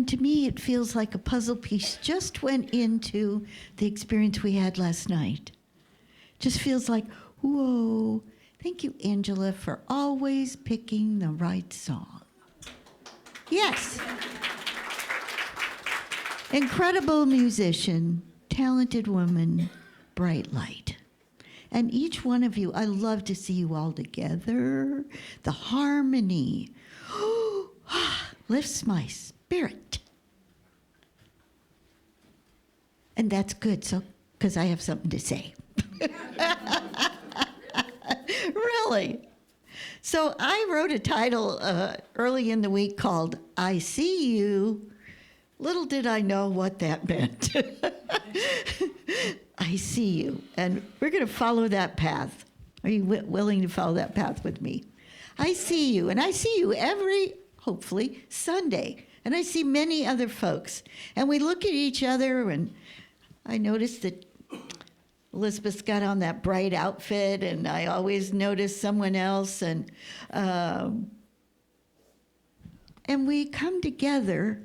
And to me, it feels like a puzzle piece just went into the experience we had last night. Just feels like, whoa, thank you, Angela, for always picking the right song. Yes. Incredible musician, talented woman, bright light. And each one of you, I love to see you all together. The harmony lifts my spirit. And that's good, so because I have something to say. Really. So I wrote a title early in the week called I See You. Little did I know what that meant. I see you. And we're going to follow that path. Are you willing to follow that path with me? I see you. And I see you every, hopefully, Sunday. And I see many other folks. And we look at each other, and I noticed that Elizabeth's got on that bright outfit, and I always notice someone else. And we come together,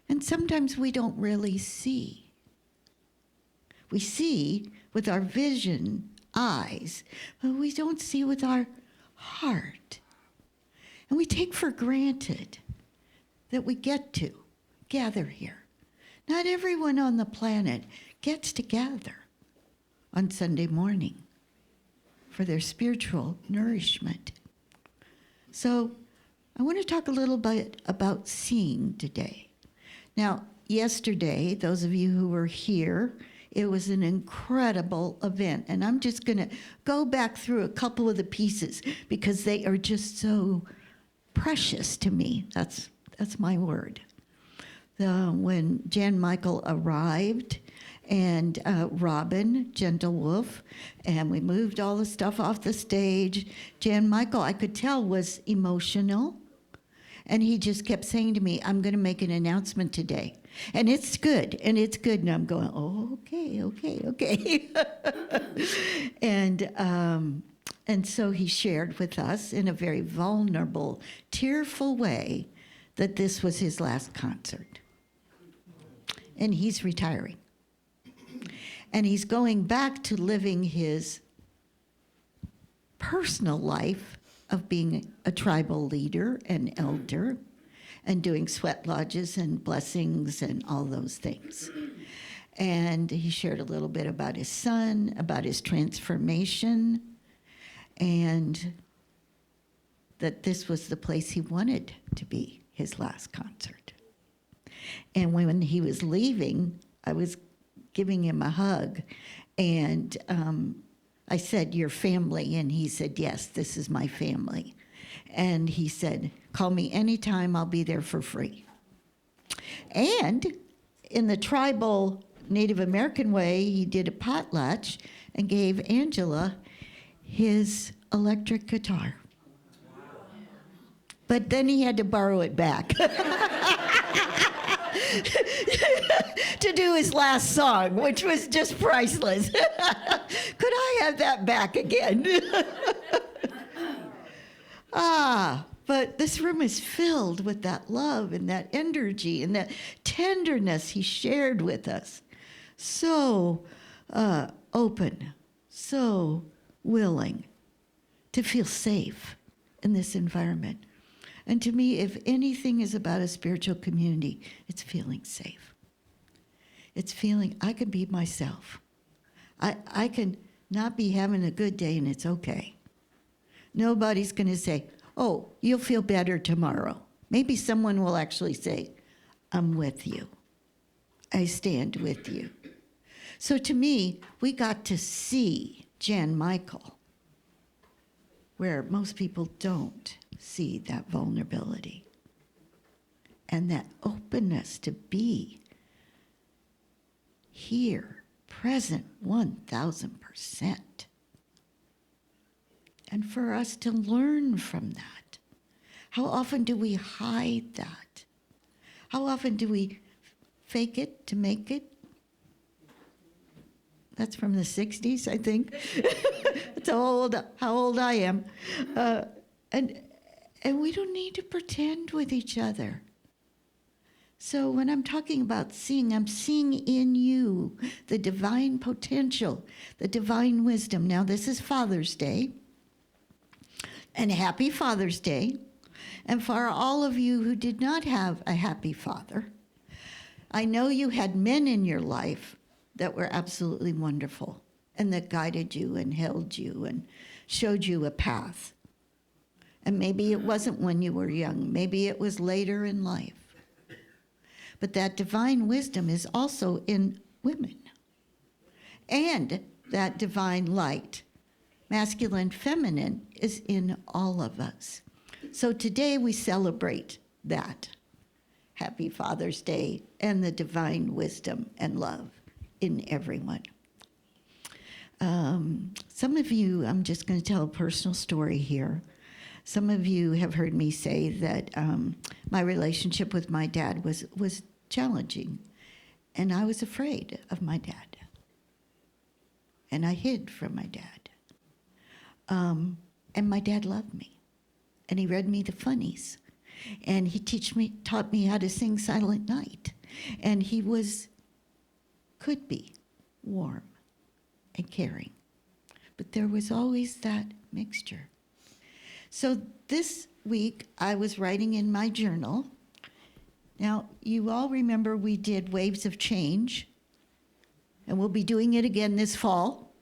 and sometimes we don't really see. We see with our vision eyes, but we don't see with our heart. And we take for granted that we get to gather here. Not everyone on the planet gets to gather on Sunday morning for their spiritual nourishment. So I want to talk a little bit about seeing today. Now, yesterday, those of you who were here, it was an incredible event. And I'm just going to go back through a couple of the pieces because they are just so precious to me. That's my word. When Jan Michael arrived and Robin, Gentle Wolf, and we moved all the stuff off the stage. Jan Michael, I could tell, was emotional. And he just kept saying to me, I'm going to make an announcement today. And it's good, and it's good. And I'm going, oh, okay. And so he shared with us in a very vulnerable, tearful way that this was his last concert. And he's retiring. And he's going back to living his personal life of being a tribal leader and elder and doing sweat lodges and blessings and all those things. And he shared a little bit about his son, about his transformation, and that this was the place he wanted to be, his last concert. And when he was leaving, I was giving him a hug, and I said, your family? And he said, yes, this is my family. And he said, call me anytime, I'll be there for free. And in the tribal Native American way, he did a potlatch and gave Angela his electric guitar. But then he had to borrow it back to do his last song, which was just priceless. Could I have that back again? But this room is filled with that love and that energy and that tenderness he shared with us. So open, so willing to feel safe in this environment. And to me, if anything is about a spiritual community, it's feeling safe. It's feeling I can be myself. I can not be having a good day and it's okay. Nobody's going to say, oh, you'll feel better tomorrow. Maybe someone will actually say, I'm with you. I stand with you. So to me, we got to see Jan Michael, where most people don't see that vulnerability and that openness to be here, present 1,000%. And for us to learn from that. How often do we hide that? How often do we fake it to make it? That's from the 60s, I think. That's how old I am. And we don't need to pretend with each other. So when I'm talking about seeing, I'm seeing in you the divine potential, the divine wisdom. Now, this is Father's Day, and happy Father's Day. And for all of you who did not have a happy father, I know you had men in your life that were absolutely wonderful and that guided you and held you and showed you a path. And maybe it wasn't when you were young, maybe it was later in life. But that divine wisdom is also in women. And that divine light, masculine, feminine, is in all of us. So today we celebrate that. Happy Father's Day and the divine wisdom and love in everyone. Some of you, I'm just going to tell a personal story here. Some of you have heard me say that my relationship with my dad was challenging, and I was afraid of my dad, and I hid from my dad. And my dad loved me, and he read me the funnies, and he taught me how to sing Silent Night, and he could be warm and caring, but there was always that mixture. So this week I was writing in my journal. Now, you all remember we did Waves of Change, and we'll be doing it again this fall.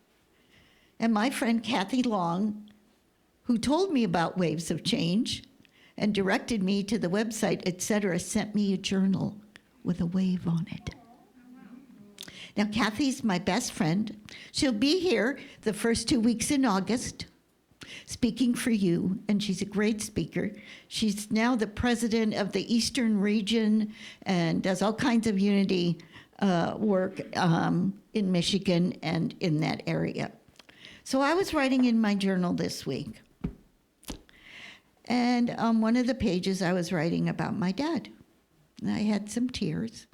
And my friend Kathy Long, who told me about Waves of Change and directed me to the website, etc., sent me a journal with a wave on it. Now, Kathy's my best friend. She'll be here the first 2 weeks in August, speaking for you, and she's a great speaker. She's now the president of the Eastern region and does all kinds of unity work in Michigan and in that area. So I was writing in my journal this week, and on one of the pages I was writing about my dad. And I had some tears,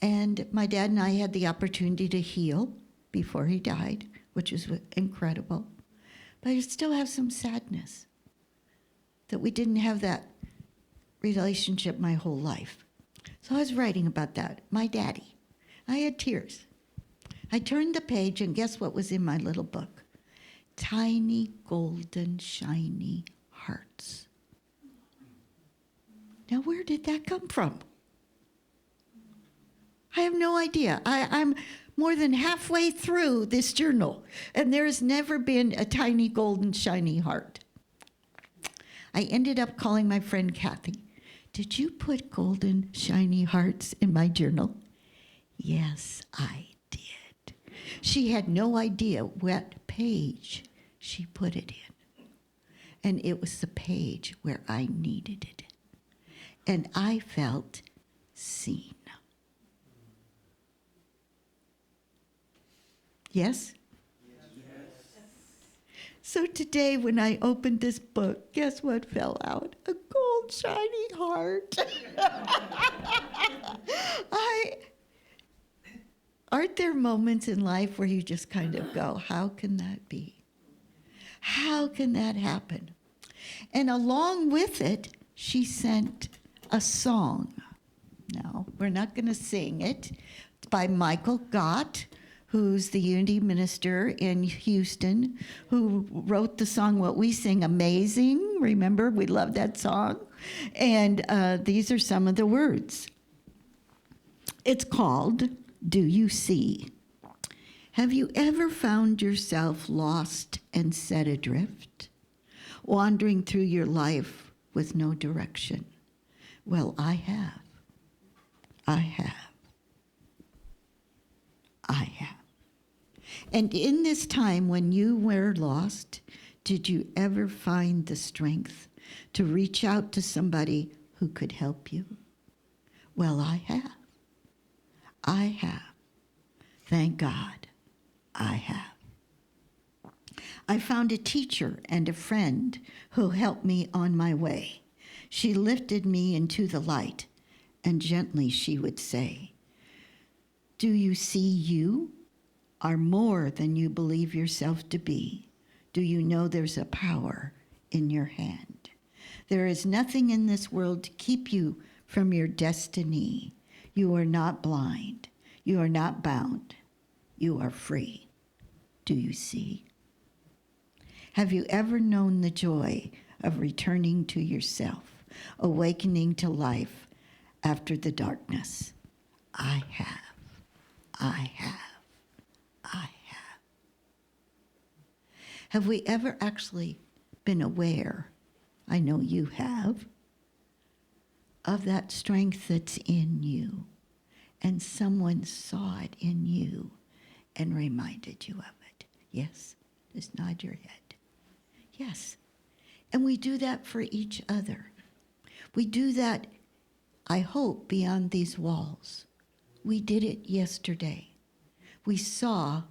and my dad and I had the opportunity to heal before he died, which was incredible. But I still have some sadness that we didn't have that relationship my whole life. So I was writing about that, my daddy. I had tears. I turned the page, and guess what was in my little book? Tiny, golden, shiny hearts. Now, where did that come from? I have no idea. I'm more than halfway through this journal, and there has never been a tiny, golden, shiny heart. I ended up calling my friend Kathy. Did you put golden, shiny hearts in my journal? Yes, I did. She had no idea what page she put it in. And it was the page where I needed it. And I felt seen. Yes? Yes. So today when I opened this book, guess what fell out? A gold shiny heart. Aren't there moments in life where you just kind of go, how can that be? How can that happen? And along with it, she sent a song. Now, we're not going to sing it. It's by Michael Gott, who's the Unity minister in Houston, who wrote the song What We Sing, Amazing. Remember, we love that song. And these are some of the words. It's called, Do You See? Have you ever found yourself lost and set adrift, wandering through your life with no direction? Well, I have. I have. I have. And in this time when you were lost, did you ever find the strength to reach out to somebody who could help you? Well, I have. I have. Thank God, I have. I found a teacher and a friend who helped me on my way. She lifted me into the light, and gently she would say, do you see you are more than you believe yourself to be? Do you know there's a power in your hand? There is nothing in this world to keep you from your destiny. You are not blind. You are not bound. You are free. Do you see? Have you ever known the joy of returning to yourself, awakening to life after the darkness? I have. I have. I have. Have we ever actually been aware, I know you have, of that strength that's in you, and someone saw it in you and reminded you of it? Yes? Just nod your head. Yes. And we do that for each other. We do that, I hope, beyond these walls. We did it yesterday. We saw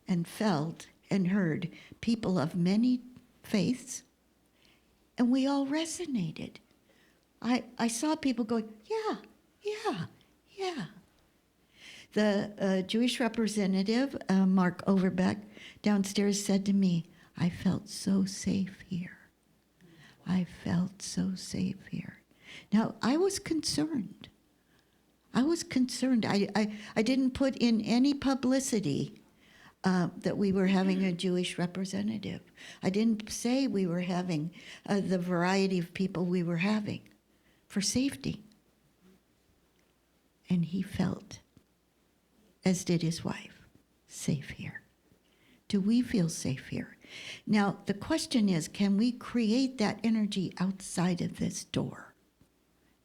and felt and heard people of many faiths, and we all resonated. I saw people going, yeah, yeah, yeah. The Jewish representative, Mark Overbeck, downstairs said to me, I felt so safe here. I felt so safe here. Now, I was concerned. I didn't put in any publicity that we were having a Jewish representative. I didn't say we were having the variety of people we were having for safety. And he felt, as did his wife, safe here. Do we feel safe here? Now, the question is, can we create that energy outside of this door?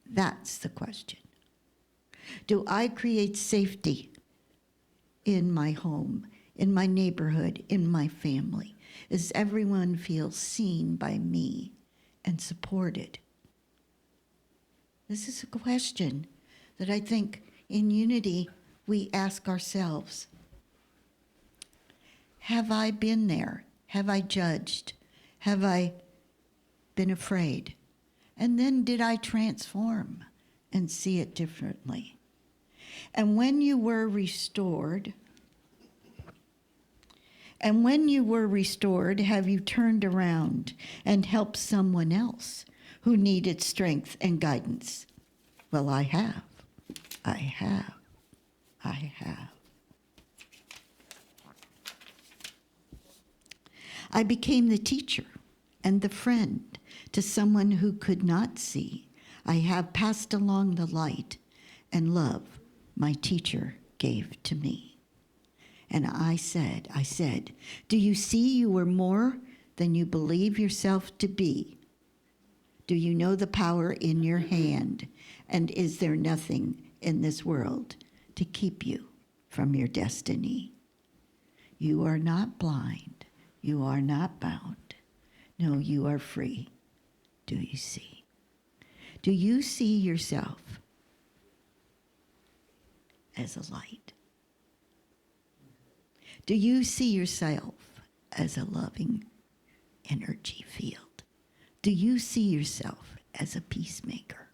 That's the question. Do I create safety in my home, in my neighborhood, in my family? Does everyone feel seen by me and supported? This is a question that I think in unity we ask ourselves. Have I been there? Have I judged? Have I been afraid? And then did I transform and see it differently? And when you were restored, have you turned around and helped someone else who needed strength and guidance? Well, I have. I have. I have. I became the teacher and the friend to someone who could not see. I have passed along the light and love my teacher gave to me. And I said, do you see you are more than you believe yourself to be? Do you know the power in your hand? And is there nothing in this world to keep you from your destiny? You are not blind. You are not bound. No, you are free. Do you see? Do you see yourself as a light? Do you see yourself as a loving energy field? Do you see yourself as a peacemaker?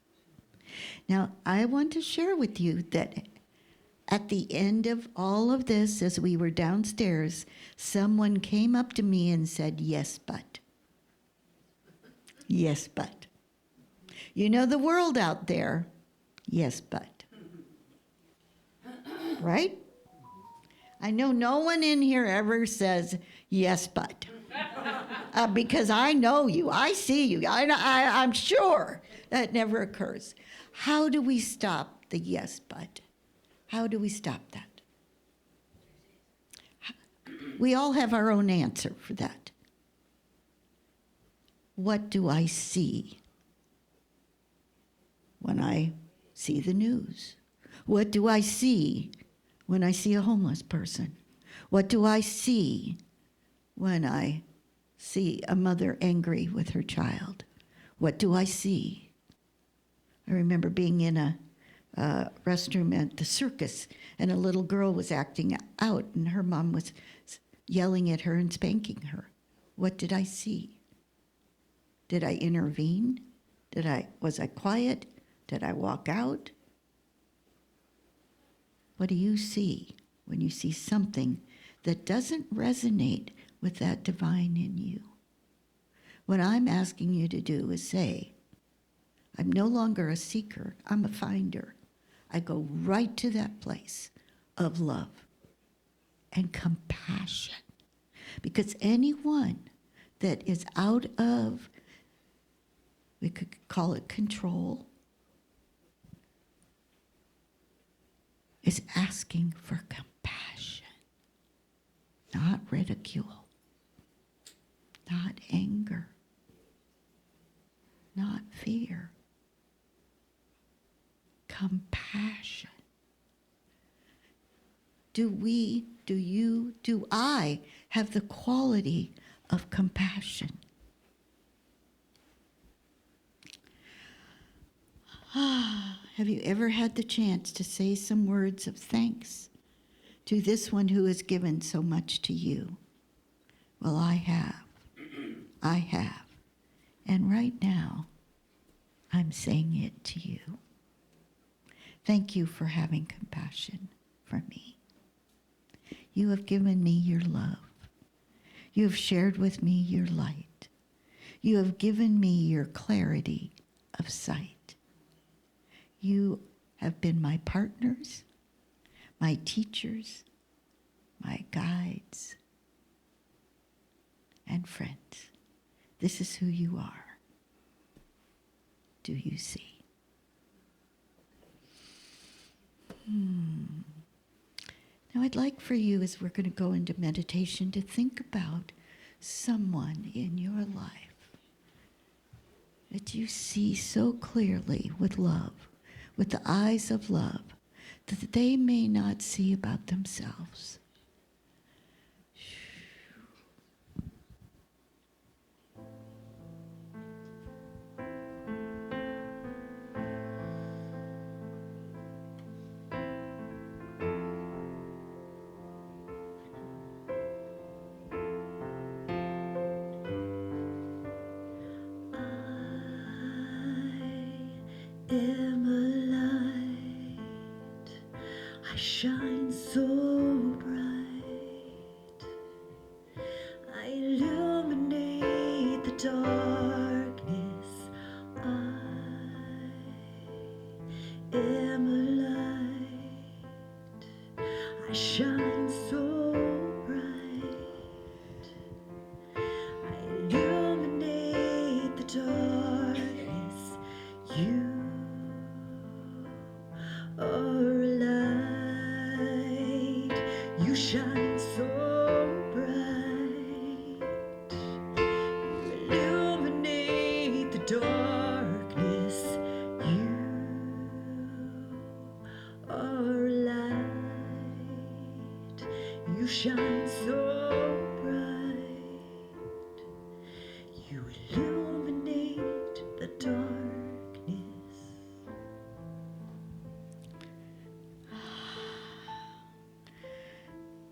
Now, I want to share with you that at the end of all of this, as we were downstairs, someone came up to me and said, yes, but. Yes, but. You know the world out there. Yes, but. Right? I know no one in here ever says, yes, but. Because I know you. I see you. I'm sure that never occurs. How do we stop the yes, but? How do we stop that? We all have our own answer for that. What do I see when I see the news? What do I see when I see a homeless person? What do I see when I see a mother angry with her child? What do I see? I remember being in a restroom at the circus, and a little girl was acting out, and her mom was yelling at her and spanking her. What did I see? Did I intervene? Was I quiet? Did I walk out? What do you see when you see something that doesn't resonate with that divine in you? What I'm asking you to do is say, I'm no longer a seeker, I'm a finder. I go right to that place of love and compassion. Because anyone that is out of, we could call it control, is asking for compassion, not ridicule, not anger, not fear. Compassion. Do we, do you, do I have the quality of compassion? Have you ever had the chance to say some words of thanks to this one who has given so much to you? Well, I have. I have. And right now, I'm saying it to you. Thank you for having compassion for me. You have given me your love. You have shared with me your light. You have given me your clarity of sight. You have been my partners, my teachers, my guides, and friends. This is who you are. Do you see? Now I'd like for you, as we're going to go into meditation, to think about someone in your life that you see so clearly with love, with the eyes of love, that they may not see about themselves. Am a light, I shine so bright, I illuminate the darkness. I am a light, I shine so bright, I illuminate the darkness. You are a light, you shine so bright, you illuminate the darkness. You are a light, you shine so bright, you illuminate the darkness.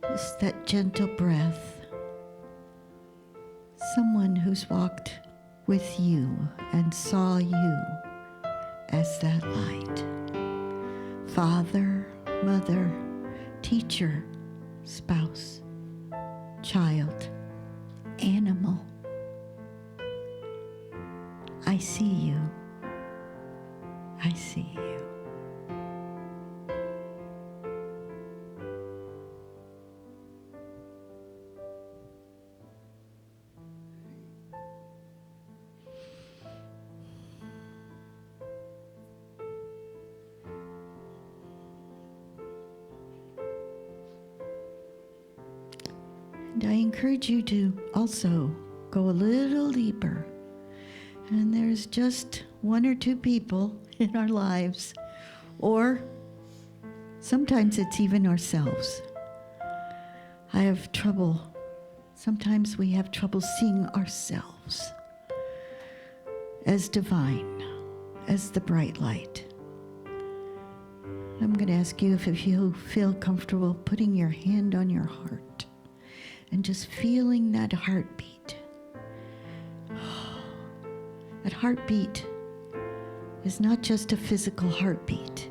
Just that gentle breath. Someone who's walked with you and saw you as that light. Father, mother, teacher, spouse, child, animal. I see you. I see you. And I encourage you to also go a little deeper. And there's just one or two people in our lives, or sometimes it's even ourselves. I have trouble. Sometimes we have trouble seeing ourselves as divine, as the bright light. I'm going to ask you if you feel comfortable putting your hand on your heart and just feeling that heartbeat. That heartbeat is not just a physical heartbeat.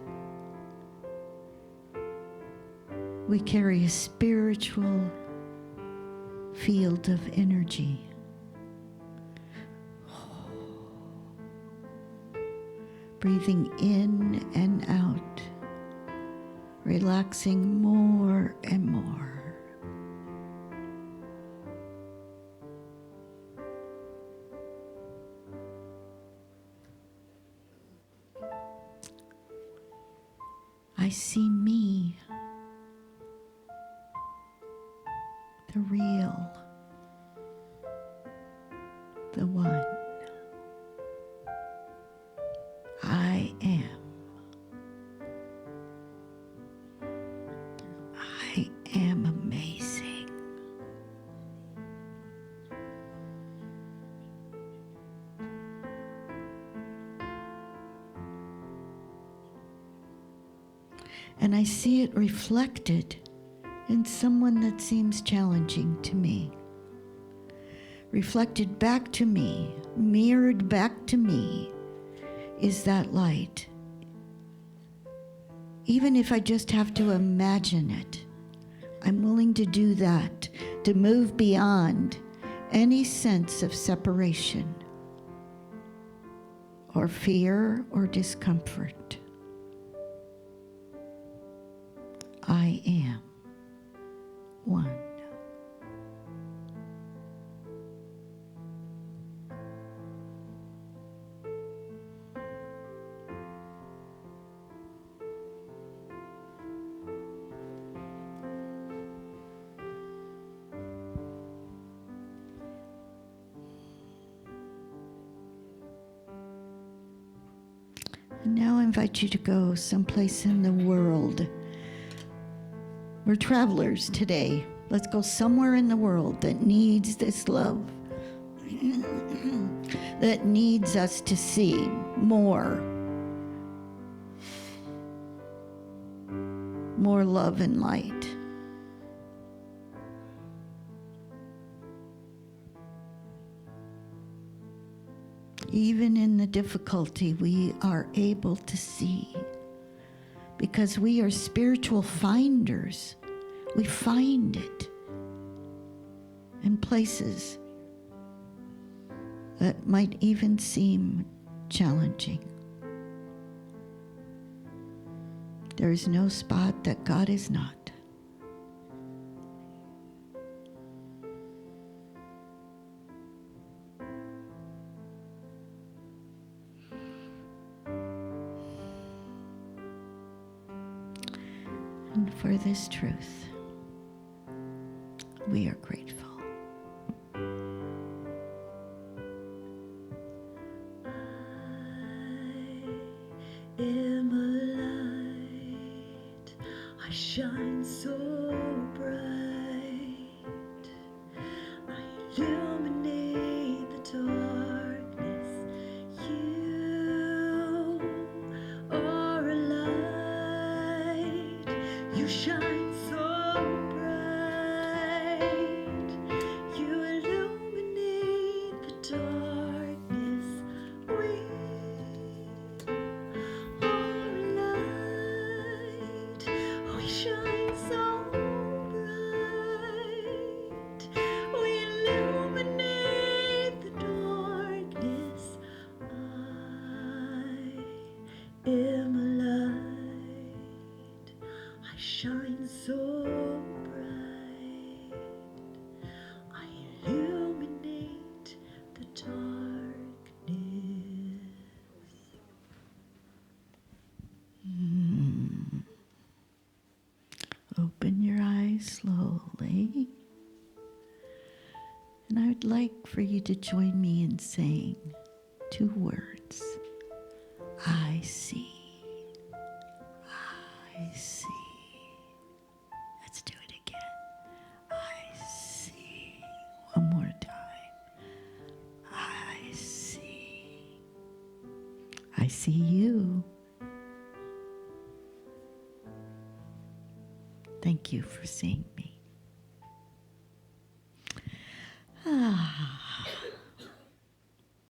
We carry a spiritual field of energy. Breathing in and out, relaxing more and more. I see me, the real, the one. I am. I am amazing. And I see it reflected in someone that seems challenging to me. Reflected back to me, mirrored back to me, is that light. Even if I just have to imagine it, I'm willing to do that, to move beyond any sense of separation or fear or discomfort. I am one. And now I invite you to go someplace in the world. We're travelers today. Let's go somewhere in the world that needs this love, that needs us to see more love and light. Even in the difficulty, we are able to see, because we are spiritual finders. We find it in places that might even seem challenging. There is no spot that God is not. And for this truth, we are grateful. I am a light. I shine so bright. I illuminate the darkness. You are a light. You shine so bright. You illuminate the darkness. We are a light. We shine so bright. We illuminate the darkness. I am a light. I shine so bright. I illuminate the darkness. Open your eyes slowly. And I would like for you to join me in saying 2 words. I see. I see. Let's do it again. I see. One more time. I see. I see you. Thank you for seeing me.